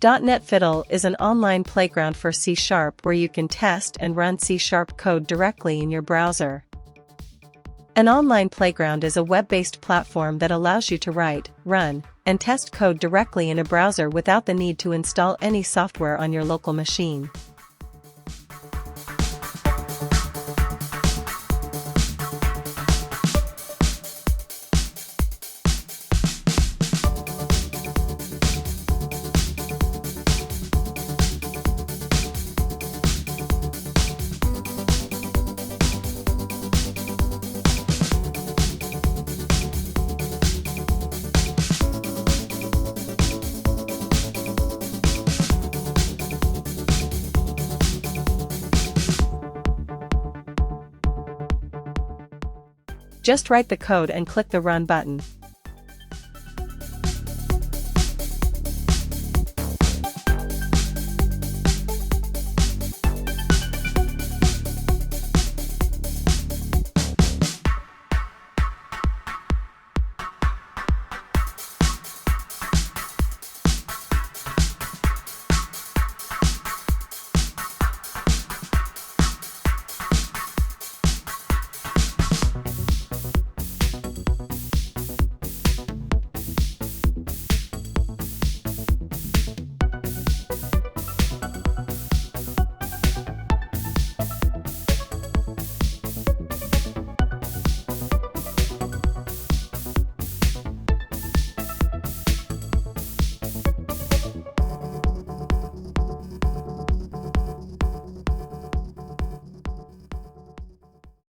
.NET Fiddle is an online playground for C# where you can test and run C# code directly in your browser. An online playground is a web-based platform that allows you to write, run, and test code directly in a browser without the need to install any software on your local machine. Just write the code and click the Run button.